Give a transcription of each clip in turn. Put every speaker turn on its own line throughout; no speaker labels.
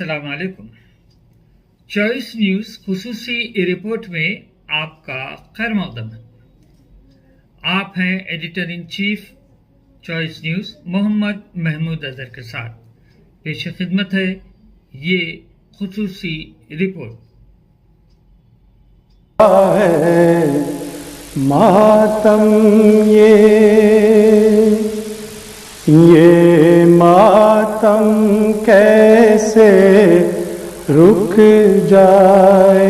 अस्सलाम वालेकुम। Choice news खुसूसी report में आपका खैर मक़दम है। आप हैं editor in chief Choice News Mohammad Mahmood Azhar के साथ। पेश खिदमत है ये खुसूसी रिपोर्ट।
मातम ये मातम कैसे रुक जाए।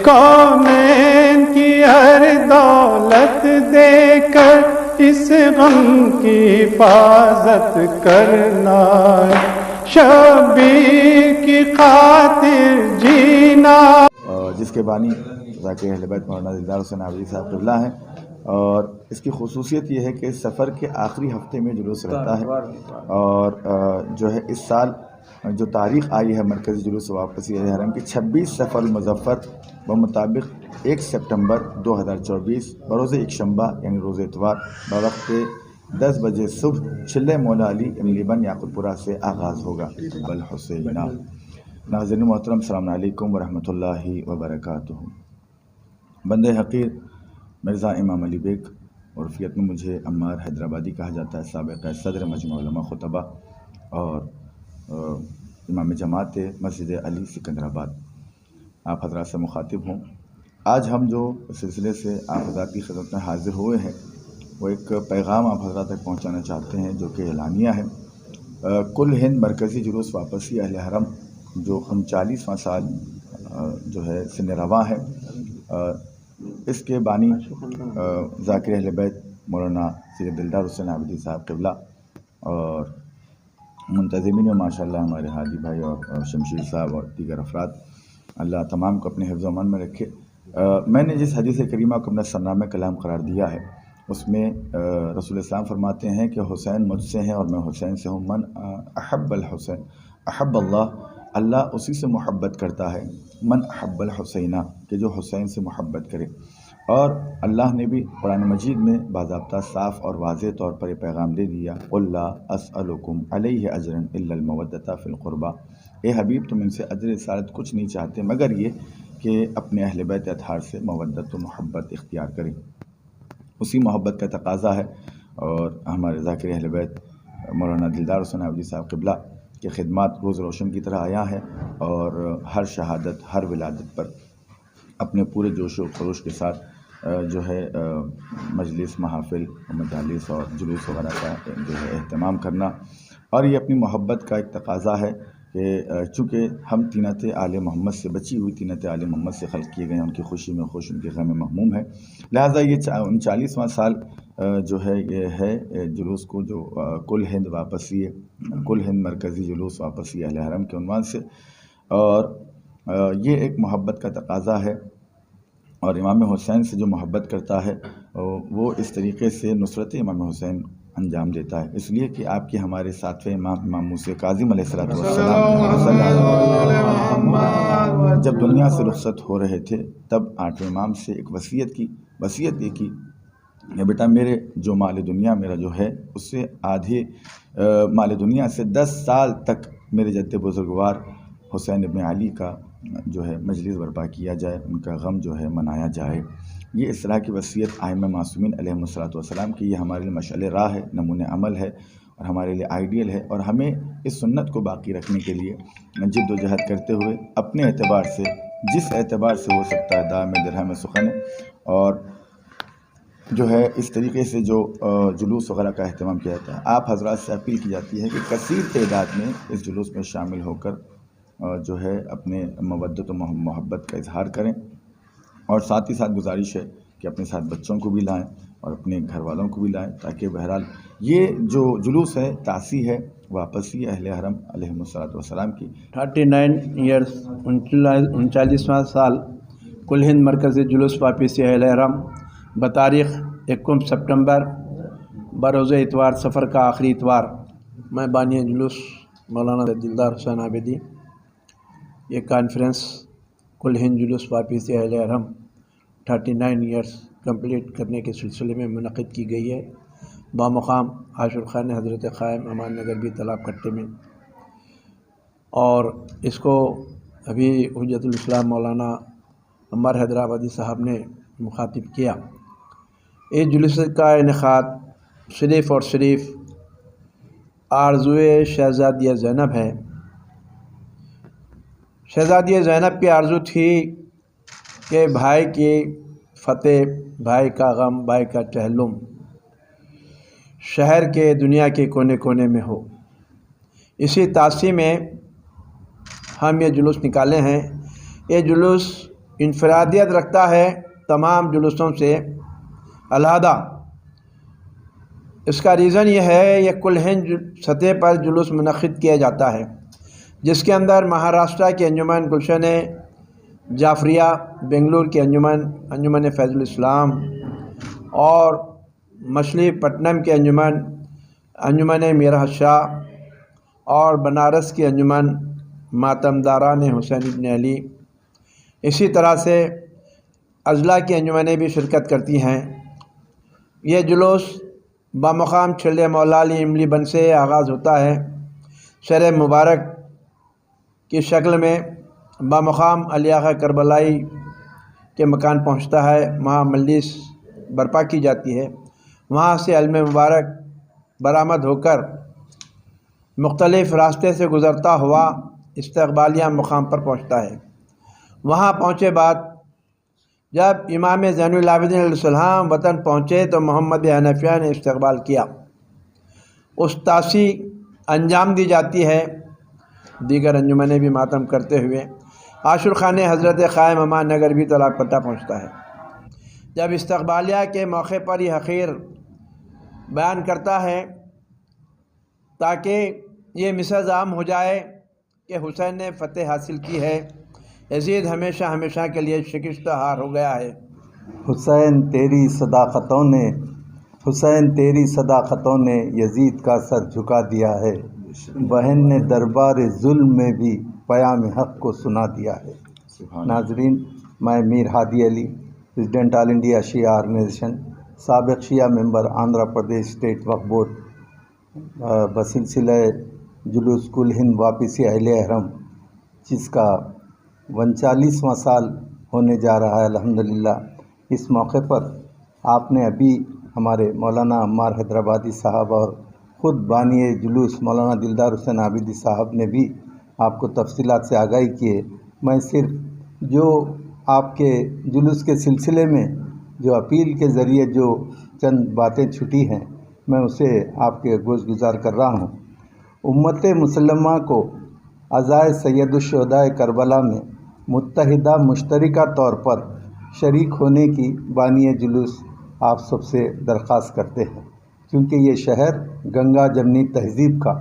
कौनैन की हर दौलत देकर इस गम की हिफाजत करना, शबीर की खातिर जीना।
जिसके बानी ज़ाकिर अहले बैत मौलाना दिलदार हुसैन आबदी साहब क़िबला हैं, और इसकी ख़ुसूसियत ये है कि सफ़र के आखिरी हफ्ते में जुलूस रहता है। और जो है इस साल जो तारीख़ आई है मरकज़ी जुलूस वापसी हरम की 26 सफ़र मुज़फ़्फ़र बमुताबिक 1 सितंबर 2024 बरोज़ एकशंबा यानी रोज़ इतवार बवक्त 10 बजे सुबह छिल्ले मौला अली इमलीबन याक़ूतपुरा से आगाज़ होगा। बल हुसैना। नाज़रीन मोहतरम, अस्सलामु अलैकुम व रहमतुल्लाहि व बरकातुहू। बंदे हक़ीर मिर्ज़ा इमाम अली बेग उर्फ़ियत में मुझे अम्मार हैदराबादी कहा जाता है, साबिक़ सदर मजमा उलमा खुतबा और इमाम जमात मस्जिद अली सिकंदराबाद, आप हज़रात से मुखातिब हूँ। आज हम जो सिलसिले से आप हज़रात की खिदमत में हाज़िर हुए हैं वो एक पैगाम आप हज़रात तक पहुँचाना चाहते हैं जो कि एलानिया है। कुल हिंद मरकज़ी जुलूस वापसी अहले हरम जो 39वां साल जो है सिन रवा है, इसके बानी ज़ाकिर अहले बैत मौलाना सैयद दिलदार हुसैन आबदी साहब क़िबला और मुंतज़िमीन में माशाअल्लाह हमारे हादी भाई और शमशीर साहब और दीगर अफराद, अल्लाह तमाम को अपने हिफ्ज़ व अमन में रखे। मैंने जिस हदीस करीमा को अपना सरनामे कलाम करार दिया है उसमें रसूल इस्लाम फरमाते हैं कि हुसैन मुझसे हैं और मैं हुसैन से हूँ। मन अहब्बल हुसैन अहब्बल्लाह, अल्लाह उसी से मोहब्बत करता है। मन अहब्बल हुसैना, कि जो हुसैन से मोहब्बत करे। और अल्लाह ने भी कुरान मजीद में बाज़ाब्ता साफ़ और वाज़ेह तौर पर ये पैगाम दे दिया, क़ुल ला अस्अलुकुम अलैहि अजरन इल्लल मवद्दता फ़िल क़ुरबा। ए हबीब, तुम इनसे अजर रिसालत कुछ नहीं चाहते मगर ये कि अपने अहले बैत अतहार से मवद्दत व मोहब्बत इख्तियार करें। उसी मोहब्बत का तकाज़ा है और हमारे ज़ाकिर अहले बैत मौलाना दिलदार हुसैन आबदी साहब क़िबला की खिदमत रोज़ रोशन की तरह आया है और हर शहादत हर विलादत पर अपने पूरे जोश व खरोश के साथ जो है मजलिस महाफ़िल मजालिस और जुलूस वगैरह का जो है अहतमाम करना। और ये अपनी मोहब्बत का एक तकाज़ा है कि चूँकि हम तीनत आले मोहम्मद से बची हुई तीनत आले मोहम्मद से खल्क़ किए गए हैं, उनकी खुशी में खुश उनके गम में महमूम है, लिहाजा ये 39वां साल जो है ये है जुलूस को जो कुल हिंद वापसी कुल हिंद मरकज़ी जुलूस वापसी अहले हरम के उन्वान से। और ये एक मोहब्बत का तकाज़ा है और इमाम हुसैन से जो मोहब्बत करता है वो इस तरीके से नुसरत इमाम हुसैन अंजाम देता है। इसलिए कि आपके हमारे सातवें इमाम मूसा काज़िम अलैहिस्सलाम जब दुनिया से रुखसत हो रहे थे तब 8वें इमाम से एक वसीयत ये की बेटा मेरे जो माल दुनिया मेरा जो है उससे आधे माल दुनिया से 10 साल तक मेरे जद्द बुजुर्गवार हुसैन इब्न अली का जो है मजलिस बर्पा किया जाए, उनका गम जो है मनाया जाए। ये इस तरह की वसीयत आइम्मा मासूमीन अलैहिमुस्सलातु वस्सलाम की ये हमारे लिए मशअल राह है, नमूने अमल है और हमारे लिए आइडियल है। और हमें इस सुन्नत को बाकी रखने के लिए जिद्दोजहद करते हुए अपने एतबार से जिस एतबार से हो सकता है दाम दिरहम सुखन और जो है इस तरीके से जो जुलूस वगैरह का अहतमाम किया जाता है। आप हज़रात से अपील की जाती है कि कसीर तादाद में इस जुलूस में शामिल होकर जो है अपने मवद्दत व मोहब्बत का इजहार करें और साथ ही साथ गुजारिश है कि अपने साथ बच्चों को भी लाएं और अपने घर वालों को भी लाएं, ताकि बहरहाल ये जो जुलूस है तासी है वापसी अहले हरम अलैहिमुस्सलातु वस्सलाम की।
39 ईयर्स 39वां साल कुल हिंद मरकज़ी जुलूस वापसी अहले हरम बतारीख़ 1 सितंबर बरोज़ इतवार सफ़र का आखिरी इतवार मैं बानी जुलूस मौलाना दिलदार हुसैन आबिदी ये कॉन्फ्रेंस कुल हिंद जुलूस वापसी अहले हरम 39 ईयर्स कंप्लीट करने के सिलसिले में मुनक़िद की गई है बामुक़ाम आशुर खान हज़रत क़ायम अमान नगर भी तालाब कट्टे में। और इसको अभी हुज्जतुल इस्लाम मौलाना अम्मार हैदराबादी साहब ने मुखातिब किया। इस जुलूस का इनेकाद सिर्फ़ और सिर्फ आरज़ुए शहज़ादिया ज़ैनब है। शहज़ादिया ज़ैनब की आरज़ू थी कि भाई की फ़तेह, भाई का गम, भाई का टहलुम शहर के दुनिया के कोने कोने में हो। इसी तासी में हम ये जुलूस निकाले हैं। ये जुलूस इनफरादियत रखता है तमाम जुलूसों से अलहदा। इसका रीज़न ये है, ये कुल हिंद सतह पर जुलूस मुनक़िद किया जाता है जिसके अंदर महाराष्ट्र की अंजुमन गुलशन जाफरिया, बेंगलुरु की अंजुमन फैज़ुल इस्लाम और मछलीपट्टनम के अंजुमन मीरा शाह और बनारस की अंजुमन मातमदारान हुसैन इब्न अली, इसी तरह से अजला की अंजुमनें भी शिरकत करती हैं। यह जुलूस बामुक़ाम छिल्ले मौला अली इमली बन से आगाज़ होता है। शर मुबारक की शक्ल में बामुक़ाम अली आग़ा करबलाई के मकान पहुँचता है। वहाँ मजलिस बर्पा की जाती है। वहाँ से अलम मुबारक बरामद होकर मुख्तलिफ़ रास्ते से गुज़रता हुआ इस्तक़बालिया मुक़ाम पर पहुँचता है। वहाँ पहुँचे बाद जब इमाम ज़ैनुल आबिदीन अलैहिस्सलाम वतन पहुँचे तो मोहम्मद हनफिया ने इस्तक़बाल किया। उस तासी अंजाम दी जाती है। दीगर अंजुमनें भी मातम करते हुए आशुर खान हज़रत क़ायम अमान नगर भी तालाब कट्टा पहुँचता है। जब इस्तक़बालिया के मौके पर यह हक़ीर बयान करता है ताकि ये मिसज आम हो जाए कि हुसैन ने फ़तेह हासिल की है, यज़ीद हमेशा हमेशा के लिए शिकस्त हार हो गया है।
हुसैन तेरी सदाक़तों ने यज़ीद का सर झुका दिया है। बहन ने दरबार ज़ुल्म में भी पयाम हक़ को सुना दिया है। नाज़रीन, मैं Mir Hadi Ali, president all India Shia organisation, साबिक़ Shia member Andhra Pradesh state Waqf board, बसिलसिला जुलूस कुल हिंद वापसी अहले हरम जिसका 39वां साल होने जा रहा है अल्हम्दुलिल्लाह। इस मौके पर आपने अभी हमारे मौलाना अम्मार हैदराबादी साहब और ख़ुद बानी जुलूस मौलाना दिलदार हुसैन आबिदी साहब ने भी आपको तफसीलात से आगाही की है। मैं सिर्फ जो आपके जुलूस के सिलसिले में जो अपील के ज़रिए जो चंद बातें छुटी हैं मैं उसे आपके गोश गुजार कर रहा हूँ। उम्मत मुसल्लमा को अज़ाए सैयदुश्शुहदाए करबला में मुत्तहिदा मुश्तरिका तौर पर शरीक होने की बानी जुलूस आप सबसे दरख्वास्त करते हैं, क्योंकि ये शहर गंगा जमनी तहज़ीब का,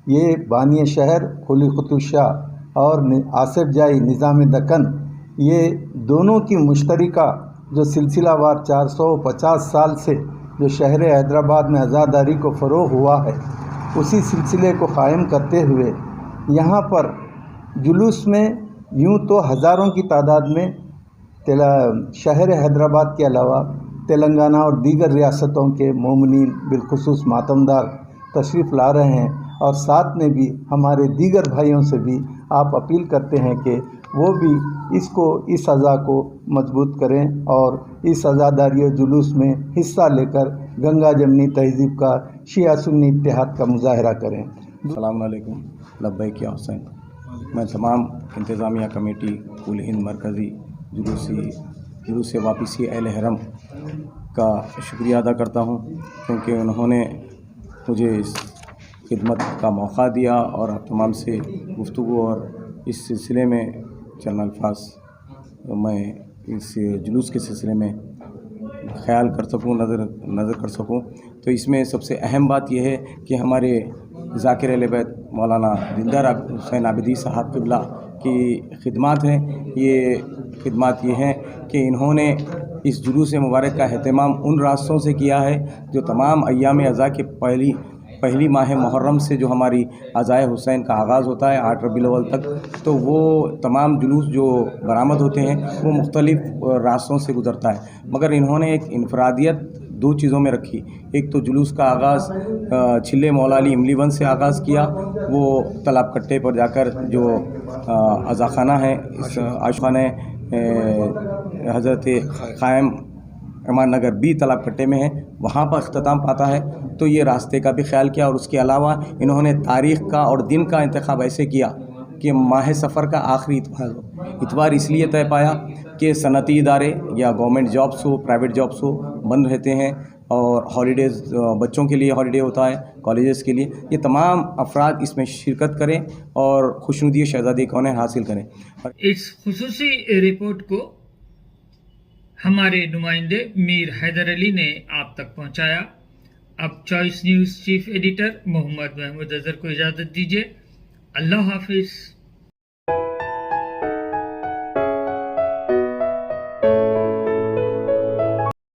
ये बानी शहर कुली कुतुब शाह और आसिफ जाई निज़ाम दक्कन, ये दोनों की मुश्तरिका जो सिलसिलावार 450 साल से जो शहर हैदराबाद में आज़ादारी को फ़रोग़ हुआ है, उसी सिलसिले को क़ायम करते हुए यहाँ पर जुलूस में यूँ तो हज़ारों की तादाद में शहर हैदराबाद के अलावा तेलंगाना और दीगर रियासतों के मोमिनीन बिलखुसूस मातमदार तशरीफ़ ला रहे हैं, और साथ में भी हमारे दीगर भाइयों से भी आप अपील करते हैं कि वो भी इस अज़ा को मजबूत करें और इस अज़ादारी जुलूस में हिस्सा लेकर गंगा जमनी तहज़ीब का शिया सुन्नी इत्तेहाद का मुज़ाहरा करें।
अस्सलाम वालेकुम। लब्बैक या हुसैन। मैं तमाम इंतज़ामिया कमेटी कुल हिंद मरकज़ी जुलूस वापसी अहले हरम का शुक्रिया अदा करता हूँ, क्योंकि उन्होंने मुझे इस खिदमत का मौका दिया और आप तमाम से गुफ्तगू और इस सिलसिले में चंद अल्फाज मैं इस जुलूस के सिलसिले में ख्याल कर सकूँ, नज़र कर सकूँ। तो इसमें सबसे अहम बात यह है कि हमारे ज़ाकिर अहले बैत मौलाना दिलदार हुसैन आबिदी साहब क़िबला की खिदमत हैं। ये खिदमत ये हैं कि इन्होंने
اس جلوس مبارک کا اہتمام ان راستوں سے کیا ہے جو تمام ایام اضحیٰ کے پہلی ماہ محرم سے جو ہماری عزائے حسین کا آغاز ہوتا ہے 8 ربیع الاول تک، تو وہ تمام جلوس جو برآمد ہوتے ہیں وہ مختلف راستوں سے گزرتا ہے، مگر انہوں نے ایک انفرادیت 2 چیزوں میں رکھی۔ ایک تو جلوس کا آغاز چھلے مولا علی املی بند سے آغاز کیا، وہ تالاب کٹے پر جا کر جو عزا خانہ ہے، اس عاشق خانہ حضرت قائم امان نگر بھی تالاب کٹے میں ہے، وہاں پر اختتام پاتا ہے۔ تو یہ راستے کا بھی خیال کیا، اور اس کے علاوہ انہوں نے تاریخ کا اور دن کا انتخاب ایسے کیا کہ ماہ سفر کا آخری اتوار ہو۔ اتوار اس لیے طے پایا کہ صنعتی ادارے یا گورنمنٹ جابس ہو، پرائیویٹ جابس ہو، بند رہتے ہیں، اور ہالیڈیز بچوں کے لیے ہالیڈے ہوتا ہے، کالجز کے لیے۔ یہ تمام افراد اس میں شرکت کریں اور خوشنودی شہزادی کونین حاصل کریں۔
اس خصوصی رپورٹ کو ہمارے نمائندے میر حیدر علی نے آپ تک پہنچایا۔ اب چوائس نیوز چیف ایڈیٹر محمد محمود اظہر کو اجازت دیجیے۔ اللہ حافظ۔